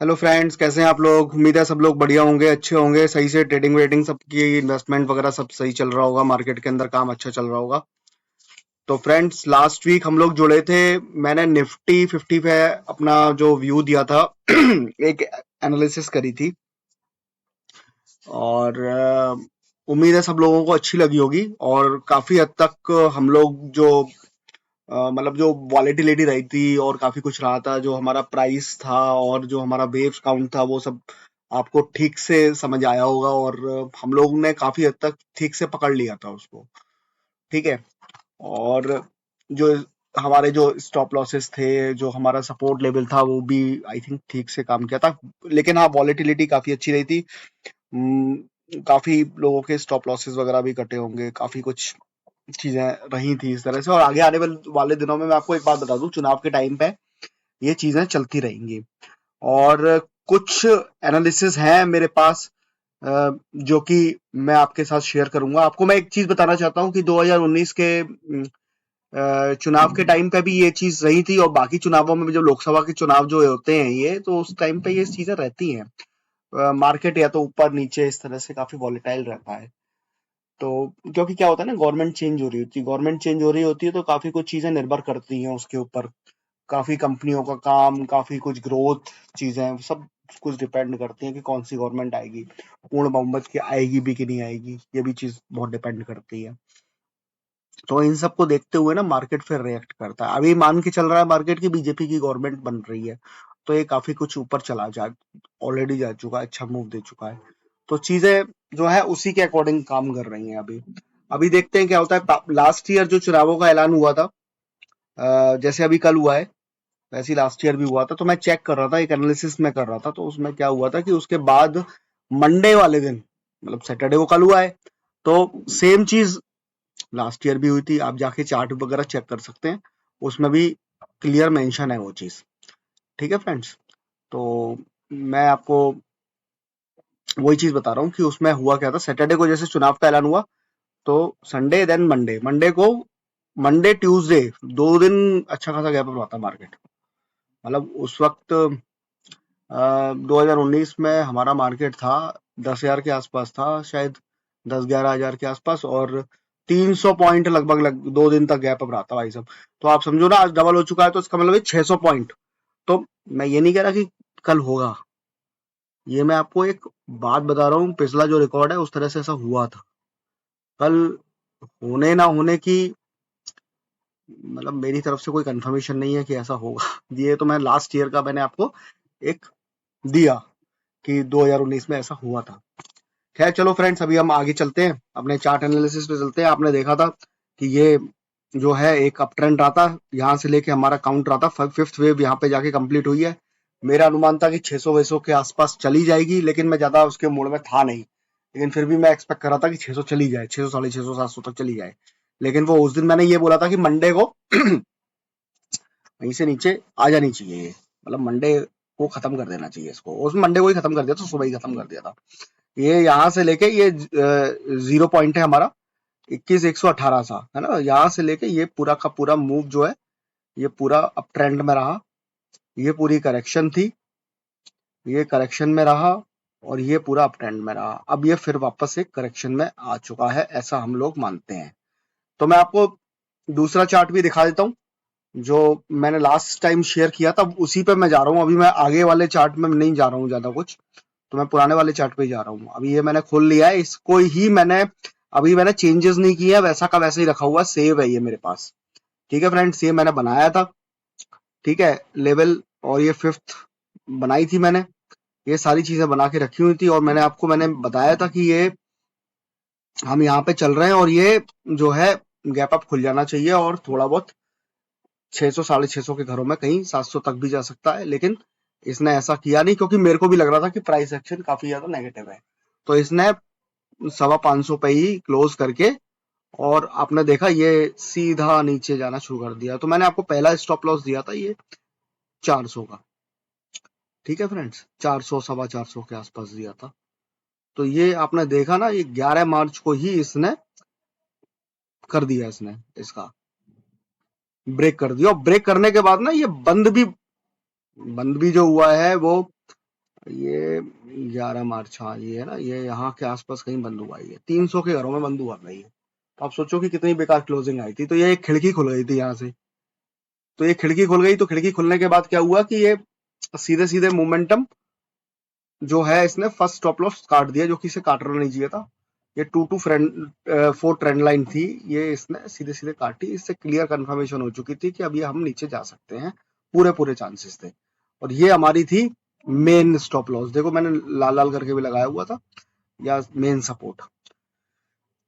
Hello friends, कैसे हैं आप लोग। उम्मीद है सब लोग बढ़िया होंगे, अच्छे होंगे, सही से ट्रेडिंग वेडिंग सबकी इन्वेस्टमेंट वगैरह सब सही चल रहा होगा, मार्केट के अंदर काम अच्छा चल रहा होगा। तो फ्रेंड्स, लास्ट वीक हम लोग जुड़े थे। मैंने निफ्टी 50 पे अपना जो व्यू दिया था एक एनालिसिस करी थी। और उम्मीद है सब लोगों को अच्छी लगी होगी। और काफी हद तक हम लोग जो मतलब जो वॉलेटिलिटी रही थी और काफी कुछ रहा था, जो हमारा प्राइस था और जो हमारा वेव्स काउंट था, वो सब आपको ठीक से समझ आया होगा। और हम लोग ने काफी हद तक ठीक से पकड़ लिया था उसको। ठीक है। और जो हमारे जो स्टॉप लॉसेस थे, जो हमारा सपोर्ट लेवल था, वो भी आई थिंक ठीक से काम किया था। लेकिन हाँ, वॉलेटिलिटी काफी अच्छी रही थी। काफी लोगों के स्टॉप लॉसेस वगैरह भी कटे होंगे, काफी कुछ चीजें रही थी इस तरह से। और आगे आने वाले दिनों में मैं आपको एक बात बता दूं, चुनाव के टाइम पे ये चीजें चलती रहेंगी। और कुछ एनालिसिस हैं मेरे पास, जो कि मैं आपके साथ शेयर करूंगा। आपको मैं एक चीज बताना चाहता हूं कि 2019 के चुनाव के टाइम पे भी ये चीज रही थी, और बाकी चुनावों में भी, जब लोकसभा के चुनाव जो होते हैं ये, तो उस टाइम पे ये चीजें रहती हैं। मार्केट या तो ऊपर नीचे इस तरह से काफी वॉलेटाइल रहता है। तो क्योंकि क्या होता है ना, गवर्नमेंट चेंज हो रही होती है, गवर्नमेंट चेंज हो रही होती है, तो काफी कुछ चीजें निर्भर करती हैं उसके ऊपर। काफी कंपनियों का काम, काफी कुछ ग्रोथ चीजें सब कुछ डिपेंड करती हैं कि कौन सी गवर्नमेंट आएगी, पूर्ण बहुमत की आएगी भी कि नहीं आएगी, ये भी चीज बहुत डिपेंड करती है। तो इन सब को देखते हुए ना मार्केट फिर रिएक्ट करता है। अभी मान के चल रहा है मार्केट की बीजेपी की गवर्नमेंट बन रही है, तो ये काफी कुछ ऊपर चला जा ऑलरेडी जा चुका है, अच्छा मूव दे चुका है। तो चीजें जो है उसी के अकॉर्डिंग काम कर रही हैं अभी। अभी देखते हैं क्या होता है। लास्ट ईयर जो चुनावों का ऐलान हुआ था, जैसे अभी कल हुआ है, वैसे ही लास्ट ईयर भी हुआ था। तो मैं चेक कर रहा था, एक एनालिसिस में कर रहा था, तो उसमें क्या हुआ था कि उसके बाद मंडे वाले दिन, मतलब सैटरडे को कल हुआ है, तो सेम चीज लास्ट ईयर भी हुई थी। आप जाके चार्ट वगैरह चेक कर सकते हैं, उसमें भी क्लियर मेंशन है वो चीज। ठीक है फ्रेंड्स। तो मैं आपको वही चीज बता रहा हूँ कि उसमें हुआ क्या था। सैटरडे को जैसे चुनाव का ऐलान हुआ, तो संडे देन मंडे, मंडे को, मंडे ट्यूसडे, 2 दिन अच्छा खासा गैप अप रहा था मार्केट। मतलब उस वक्त 2019 में हमारा मार्केट था 10,000 के आसपास था शायद, 10-11 हजार के आसपास। और 300 पॉइंट लगभग 2 दिन तक गैप अप रहा था भाई साहब। तो आप समझो ना, आज डबल हो चुका है, तो इसका मतलब 600 पॉइंट। तो मैं ये नहीं कह रहा कि कल होगा, ये मैं आपको एक बात बता रहा हूँ, पिछला जो रिकॉर्ड है उस तरह से ऐसा हुआ था। कल होने ना होने की, मतलब मेरी तरफ से कोई कंफर्मेशन नहीं है कि ऐसा होगा। ये तो मैं लास्ट ईयर का मैंने आपको एक दिया कि 2019 में ऐसा हुआ था। खैर चलो फ्रेंड्स, अभी हम आगे चलते हैं, अपने चार्ट एनालिसिस पे चलते हैं। आपने देखा था कि ये जो है एक अप ट्रेंड रहा था, यहाँ से लेके हमारा काउंट रहा था, फिफ्थ वेव यहाँ पे जाके कंप्लीट हुई है। मेरा अनुमान था कि 600 के आसपास चली जाएगी, लेकिन मैं ज्यादा उसके मूड में था नहीं। लेकिन फिर भी मैं एक्सपेक्ट कर रहा था कि 600 चली जाए, 600, 650, 700 तक चली जाए। लेकिन वो उस दिन मैंने ये बोला था कि मंडे को वहीं से नीचे आ जानी चाहिए ये, मतलब मंडे को खत्म कर देना चाहिए इसको। उसमें मंडे को ही खत्म कर दिया था, सुबह ही खत्म कर दिया था। ये यहाँ से लेके ये 0 पॉइंट है हमारा, 21,118 सा है ना। यहाँ से लेके ये पूरा का पूरा मूव जो है, ये पूरा अप ट्रेंड में रहा। ये पूरी करेक्शन थी, ये करेक्शन में रहा, और ये पूरा अप ट्रेंड में रहा। अब ये फिर वापस एक करेक्शन में आ चुका है, ऐसा हम लोग मानते हैं। तो मैं आपको दूसरा चार्ट भी दिखा देता हूँ, जो मैंने लास्ट टाइम शेयर किया था, उसी पे मैं जा रहा हूँ। अभी मैं आगे वाले चार्ट में नहीं जा रहा हूँ ज्यादा कुछ, तो मैं पुराने वाले चार्ट पे ही जा रहा हूँ। अभी ये मैंने खोल लिया है, इसको ही मैंने चेंजेस नहीं किया, वैसा का वैसे ही रखा हुआ, सेव है ये मेरे पास। ठीक है फ्रेंड्स, ये मैंने बनाया था। ठीक है, लेवल और ये फिफ्थ बनाई थी मैंने, ये सारी चीजें बना के रखी हुई थी। और मैंने बताया था कि ये हम यहाँ पे चल रहे हैं, और ये जो है गैप अप खुल जाना चाहिए, और थोड़ा बहुत 600, 650 के घरों में कहीं 700 तक भी जा सकता है। लेकिन इसने ऐसा किया नहीं, क्योंकि मेरे को भी लग रहा था कि प्राइस एक्शन काफी ज्यादा नेगेटिव है। तो इसने 550 पे ही क्लोज करके, और आपने देखा ये सीधा नीचे जाना शुरू कर दिया। तो मैंने आपको पहला स्टॉप लॉस दिया था ये 400 का। ठीक है फ्रेंड्स, 400, 450 के आसपास दिया था। तो ये आपने देखा ना, ये 11 मार्च को ही इसने कर दिया, इसने इसका ब्रेक कर दिया। और ब्रेक करने के बाद ना ये बंद भी जो हुआ है वो ये 11 मार्च, हाँ ये है ना, ये यहाँ के आसपास कहीं बंद हुआ है, ये 300 के घरों में बंद हुआ था ये। तो आप सोचो कि कितनी बेकार क्लोजिंग आई थी। तो ये एक खिड़की खुल गई थी यहाँ से, तो ये खिड़की खुल गई, तो खिड़की खुलने के बाद क्या हुआ कि ये सीधे सीधे मोमेंटम जो है इसने फर्स्ट स्टॉप लॉस काट दिया, जो कि इसे काटना नहीं चाहिए था। ये 4 ट्रेंड लाइन थी, ये इसने सीधे सीधे काटी। इससे क्लियर कंफर्मेशन हो चुकी थी कि अब ये हम नीचे जा सकते हैं, पूरे पूरे चांसेस थे। और ये हमारी थी मेन स्टॉप लॉस, देखो मैंने लाल लाल करके भी लगाया हुआ था, या मेन सपोर्ट।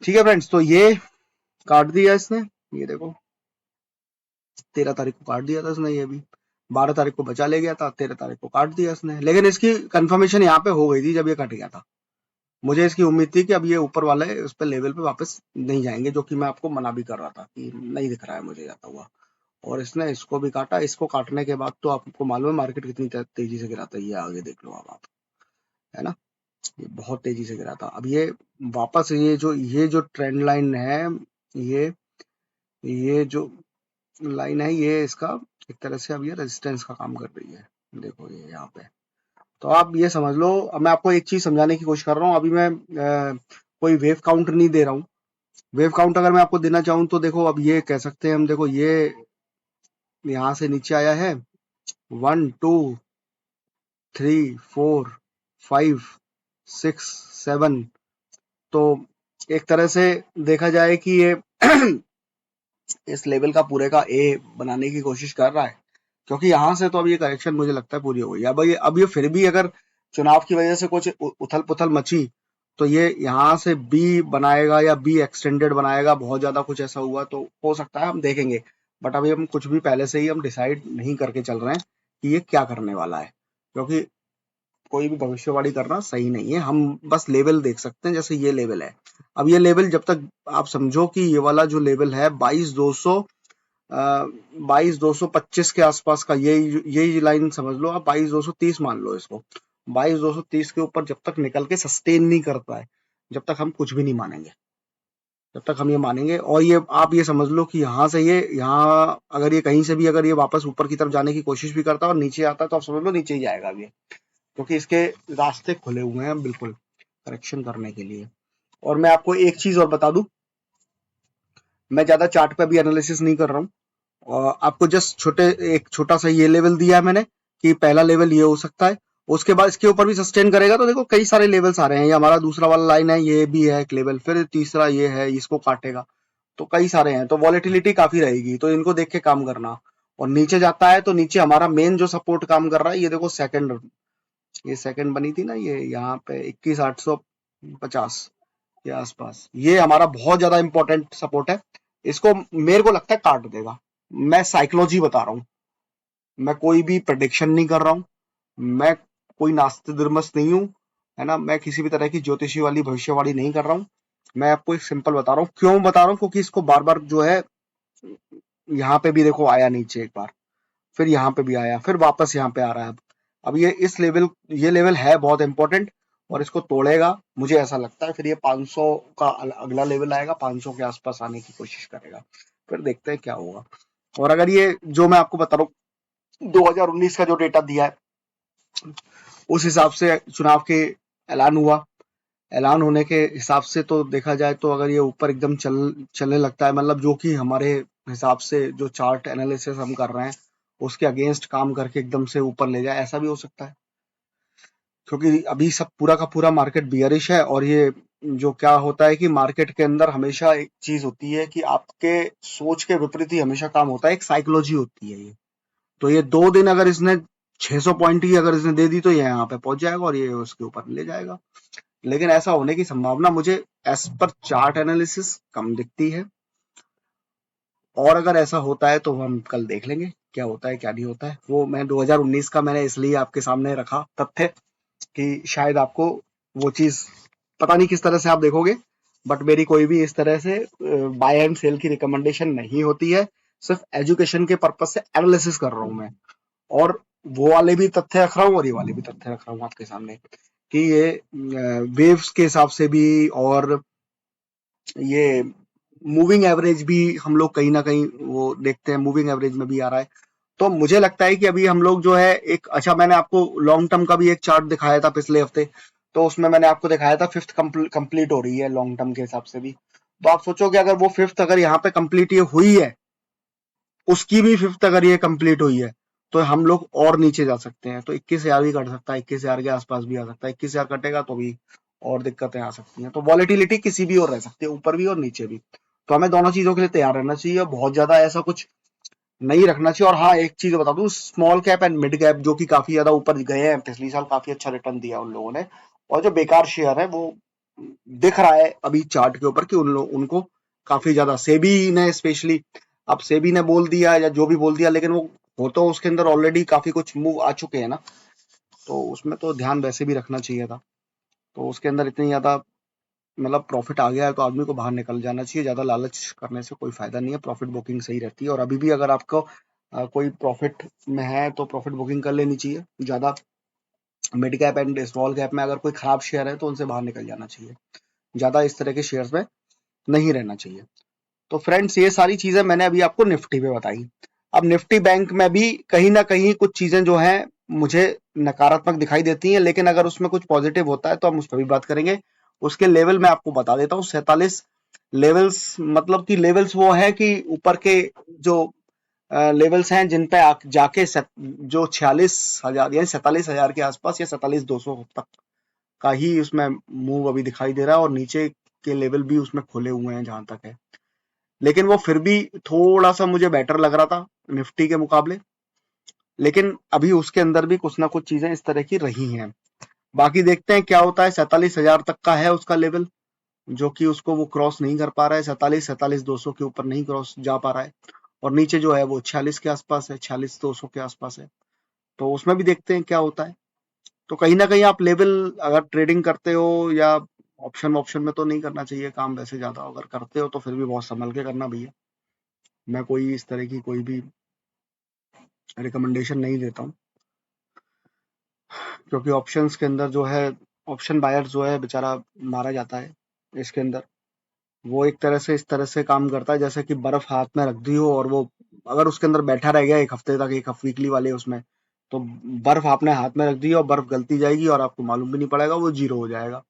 ठीक है फ्रेंड्स, तो ये काट दिया इसने, ये देखो 13 तारीख को काट दिया था इसने, ये भी 12 तारीख को बचा ले गया था, 13 तारीख को काट दिया इसने। लेकिन इसकी कंफर्मेशन यहाँ पे हो गई थी जब ये कट गया था। मुझे इसकी उम्मीद थी कि अब ये ऊपर वाले उस पर लेवल पे वापस नहीं जाएंगे, जो कि मैं आपको मना भी कर रहा था कि नहीं दिख रहा है मुझे जाता हुआ। और इसने इसको भी काटा। इसको काटने के बाद तो आपको मालूम है मार्केट कितनी तेजी से गिरा था, ये आगे देख लो अब आप, है ना, ये बहुत तेजी से गिरा था। अब ये वापस ये जो ट्रेंड लाइन है, ये ये जो लाइन है, ये इसका एक तरह से अब ये रेजिस्टेंस का काम कर रही है, देखो ये यहाँ पे। तो आप ये समझ लो, अब मैं आपको एक चीज समझाने की कोशिश कर रहा हूँ। अभी मैं कोई वेव काउंट नहीं दे रहा हूँ। वेव काउंट अगर मैं आपको देना चाहूँ तो देखो, अब ये कह सकते हैं हम, देखो ये यहाँ से नीचे आया है, 1 2 3 4 5 6 7। तो एक तरह से देखा जाए कि ये इस लेवल का पूरे का ए बनाने की कोशिश कर रहा है, क्योंकि यहाँ से तो अब ये करेक्शन मुझे लगता है पूरी हो गई। अब ये फिर भी अगर चुनाव की वजह से कुछ उथल पुथल मची, तो ये यहाँ से बी बनाएगा या बी एक्सटेंडेड बनाएगा, बहुत ज्यादा कुछ ऐसा हुआ तो हो सकता है, हम देखेंगे। बट अभी हम कुछ भी पहले से ही हम डिसाइड नहीं करके चल रहे हैं कि ये क्या करने वाला है, क्योंकि कोई भी भविष्यवाणी करना सही नहीं है। हम बस लेवल देख सकते हैं, जैसे ये लेवल है। अब ये लेवल जब तक आप समझो कि ये वाला जो लेवल है 22,225 के आसपास का, यही लाइन समझ लो आप, 22,230 मान लो इसको। 22,230 के ऊपर जब तक निकल के सस्टेन नहीं करता है, जब तक हम कुछ भी नहीं मानेंगे। जब तक हम ये मानेंगे, और ये आप ये समझ लो कि यहाँ से ये यहाँ अगर ये कहीं से भी अगर ये वापस ऊपर की तरफ जाने की कोशिश भी करता है और नीचे आता है, तो आप समझ लो नीचे ही जाएगा अब ये, क्योंकि इसके रास्ते खुले हुए हैं बिल्कुल करेक्शन करने के लिए। और मैं आपको एक चीज और बता दूं, मैं ज्यादा चार्ट पे भी एनालिसिस नहीं कर रहा हूँ, और आपको जस्ट एक छोटा सा ये लेवल दिया है मैंने कि पहला लेवल ये हो सकता है, उसके बाद इसके ऊपर भी सस्टेन करेगा। तो देखो कई सारे लेवल्स आ रहे हैं, ये हमारा दूसरा वाला लाइन है, ये भी है एक लेवल, फिर तीसरा ये है, इसको काटेगा। तो कई सारे हैं, तो वॉलेटिलिटी काफी रहेगी, तो इनको देख के काम करना। और नीचे जाता है तो नीचे हमारा मेन जो सपोर्ट काम कर रहा है, ये देखो सेकंड, ये सेकंड बनी थी ना, ये यहाँ पे 21,850 के आसपास, ये हमारा बहुत ज्यादा इंपॉर्टेंट सपोर्ट है। इसको मेरे को लगता है काट देगा। मैं साइकोलॉजी बता रहा हूँ, मैं कोई भी प्रेडिक्शन नहीं कर रहा हूँ, मैं कोई नास्तिक दुर्मस नहीं हूँ, है ना, मैं किसी भी तरह की ज्योतिषी वाली भविष्यवाणी नहीं कर रहा हूँ। मैं आपको एक सिंपल बता रहा हूँ, क्यों बता रहा हूँ, क्योंकि इसको बार बार जो है, यहाँ पे भी देखो आया नीचे एक बार, फिर यहाँ पे भी आया, फिर वापस यहाँ पे आ रहा है। अब ये लेवल है बहुत इंपॉर्टेंट, और इसको तोड़ेगा मुझे ऐसा लगता है। फिर ये 500 का अगला लेवल आएगा, 500 के आसपास आने की कोशिश करेगा, फिर देखते हैं क्या होगा। और अगर ये जो मैं आपको बता रहा हूँ 2019 का जो डेटा दिया है, उस हिसाब से चुनाव के ऐलान हुआ, ऐलान होने के हिसाब से तो देखा जाए तो अगर ये ऊपर एकदम चलने लगता है, मतलब जो कि हमारे हिसाब से जो चार्ट एनालिसिस हम कर रहे हैं उसके अगेंस्ट काम करके एकदम से ऊपर ले जाए, ऐसा भी हो सकता है। क्योंकि अभी सब पूरा का पूरा मार्केट बियरिश है, और ये जो क्या होता है कि मार्केट के अंदर हमेशा एक चीज होती है कि आपके सोच के विपरीत ही हमेशा काम होता है, एक साइकोलॉजी होती है ये। तो ये 2 दिन अगर इसने 600 पॉइंट की अगर इसने दे दी, तो ये यहाँ पे पहुंच जाएगा और ये उसके ऊपर ले जाएगा। लेकिन ऐसा होने की संभावना मुझे एज पर चार्ट एनालिसिस कम दिखती है। और अगर ऐसा होता है तो हम कल देख लेंगे क्या होता है क्या नहीं होता है। वो मैं 2019 का मैंने इसलिए आपके सामने रखा तथ्य कि शायद आपको वो चीज पता नहीं किस तरह से आप देखोगे, बट मेरी कोई भी इस तरह से बाय एंड सेल की रिकमेंडेशन नहीं होती है। सिर्फ एजुकेशन के पर्पज से एनालिसिस कर रहा हूं मैं, और वो वाले भी तथ्य रख रहा हूँ और ये वाले भी तथ्य रख रहा हूँ आपके सामने कि ये वेव्स के हिसाब से भी, और ये मूविंग एवरेज भी हम लोग कहीं ना कहीं वो देखते हैं, मूविंग एवरेज में भी आ रहा है। तो मुझे लगता है कि अभी हम लोग जो है एक अच्छा, मैंने आपको लॉन्ग टर्म का भी एक चार्ट दिखाया था पिछले हफ्ते, तो उसमें मैंने आपको दिखाया था फिफ्थ कंप्लीट हो रही है लॉन्ग टर्म के हिसाब से भी। तो आप सोचो कि अगर वो फिफ्थ अगर यहाँ पे कंप्लीट ये हुई है, उसकी भी फिफ्थ अगर ये कंप्लीट हुई है, तो हम लोग और नीचे जा सकते हैं। तो 21,000 भी कट सकता है, 21,000 के आसपास भी आ सकता है। 21,000 कटेगा तो भी और दिक्कतें आ सकती हैं। तो वॉलेटिलिटी किसी भी और रह सकती है, ऊपर भी और नीचे भी। तो हमें दोनों चीजों के लिए तैयार रहना चाहिए, बहुत ज्यादा ऐसा कुछ नहीं रखना चाहिए। और हाँ, एक चीज बता दूं, small cap and mid cap जो कि काफी ज्यादा ऊपर गए हैं, पिछले साल काफी अच्छा रिटर्न दिया उन लोगों ने। और जो बेकार शेयर है वो दिख रहा है अभी चार्ट के ऊपर कि उनको काफी ज्यादा सेबी ने स्पेशली, अब सेबी ने बोल दिया या जो भी बोल दिया, लेकिन वो हो तो उसके अंदर ऑलरेडी काफी कुछ मूव आ चुके हैं ना, तो उसमें तो ध्यान वैसे भी रखना चाहिए था। तो उसके अंदर इतनी ज्यादा मतलब प्रॉफिट आ गया है तो आदमी को बाहर निकल जाना चाहिए। ज्यादा लालच करने से कोई फायदा नहीं है, प्रॉफिट बुकिंग सही रहती है। और अभी भी अगर आपको कोई प्रॉफिट में है तो प्रॉफिट बुकिंग कर लेनी चाहिए। ज्यादा mid cap and small cap में अगर कोई खराब शेयर है तो उनसे बाहर निकल जाना चाहिए, ज्यादा इस तरह के शेयर्स में नहीं रहना चाहिए। तो फ्रेंड्स, ये सारी चीजें मैंने अभी आपको निफ्टी पे बताई। अब निफ्टी बैंक में भी कहीं ना कहीं कुछ चीजें जो हैं मुझे नकारात्मक दिखाई देती हैं, लेकिन अगर उसमें कुछ पॉजिटिव होता है तो हम उस पर भी बात करेंगे। उसके लेवल मैं आपको बता देता हूँ, 47 लेवल्स, मतलब कि लेवल्स वो है कि ऊपर के जो लेवल्स हैं जिन पे जाके जो 46,000 यानी 47,000 के आसपास या 47,200 तक का ही उसमें मूव अभी दिखाई दे रहा है, और नीचे के लेवल भी उसमें खुले हुए हैं जहां तक है। लेकिन वो फिर भी थोड़ा सा मुझे बेटर लग रहा था निफ्टी के मुकाबले, लेकिन अभी उसके अंदर भी कुछ ना कुछ चीजें इस तरह की रही हैं। बाकी देखते हैं क्या होता है। 47,000 तक का है उसका लेवल, जो कि उसको वो क्रॉस नहीं कर पा रहा है। 47,200 के ऊपर नहीं क्रॉस जा पा रहा है, और नीचे जो है वो 46 के आसपास है, 46,200 के आसपास है। तो उसमें भी देखते हैं क्या होता है। तो कहीं ना कहीं आप लेवल अगर ट्रेडिंग करते हो या ऑप्शन ऑप्शन में, तो नहीं करना चाहिए काम वैसे ज्यादा। अगर करते हो तो फिर भी बहुत संभल के करना भैया। मैं कोई इस तरह की कोई भी रिकमेंडेशन नहीं देता हूँ, क्योंकि ऑप्शंस के अंदर जो है ऑप्शन बायर जो है बेचारा मारा जाता है इसके अंदर। वो एक तरह से इस तरह से काम करता है जैसे कि बर्फ हाथ में रख दी हो, और वो अगर उसके अंदर बैठा रह गया एक हफ्ते तक, एक वीकली वाले उसमें, तो बर्फ आपने हाथ में रख दी और बर्फ गलती जाएगी और आपको मालूम भी नहीं पड़ेगा, वो जीरो हो जाएगा।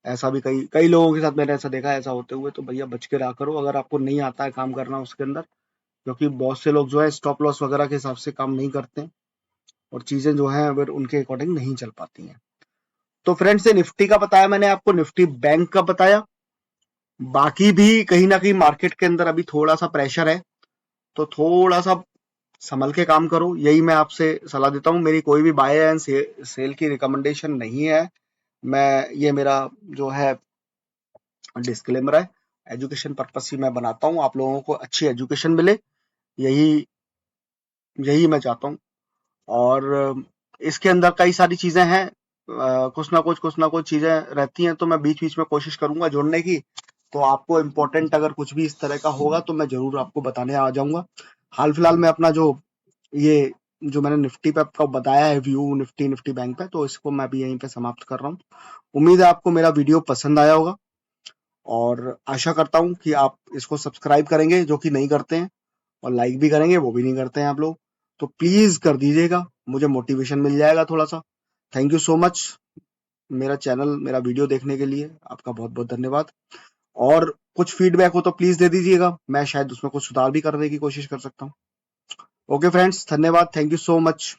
ऐसा भी कई कई लोगों के साथ मैंने ऐसा देखा है, ऐसा होते हुए। तो भैया बच के रहा करो अगर आपको नहीं आता है काम करना उसके अंदर, क्योंकि बहुत से लोग जो है स्टॉप लॉस वगैरह के हिसाब से काम नहीं करते हैं, और चीजें जो है अगर उनके अकॉर्डिंग नहीं चल पाती हैं। तो फ्रेंड्स, ये निफ्टी का बताया मैंने आपको, निफ्टी बैंक का बताया। बाकी भी कहीं ना कहीं मार्केट के अंदर अभी थोड़ा सा प्रेशर है, तो थोड़ा सा संभल के काम करो, यही मैं आपसे सलाह देता हूँ। मेरी कोई भी बाय एंड सेल की रिकमेंडेशन नहीं है। मैं ये मेरा जो है डिस्क्लेमर है, एजुकेशन पर्पस ही मैं बनाता हूँ, आप लोगों को अच्छी एजुकेशन मिले, यही यही मैं चाहता हूँ। और इसके अंदर कई सारी चीजें हैं, कुछ ना कुछ चीजें रहती हैं, तो मैं बीच बीच में कोशिश करूंगा जोड़ने की। तो आपको इम्पोर्टेंट अगर कुछ भी इस तरह का होगा तो मैं जरूर आपको बताने आ जाऊंगा। हाल फिलहाल में अपना जो ये जो मैंने निफ्टी पे आपको बताया है व्यू, निफ्टी निफ्टी बैंक पे, तो इसको मैं भी यहीं पे समाप्त कर रहा हूँ। उम्मीद है आपको मेरा वीडियो पसंद आया होगा, और आशा करता हूँ कि आप इसको सब्सक्राइब करेंगे जो कि नहीं करते हैं, और लाइक भी करेंगे, वो भी नहीं करते हैं आप लोग। तो प्लीज कर दीजिएगा, मुझे मोटिवेशन मिल जाएगा थोड़ा सा। थैंक यू सो मच मेरा चैनल, मेरा वीडियो देखने के लिए आपका बहुत बहुत धन्यवाद। और कुछ फीडबैक हो तो प्लीज दे दीजिएगा, मैं शायद उसमें कुछ सुधार भी करने की कोशिश कर सकता हूँ। ओके फ्रेंड्स, धन्यवाद, थैंक यू सो मच।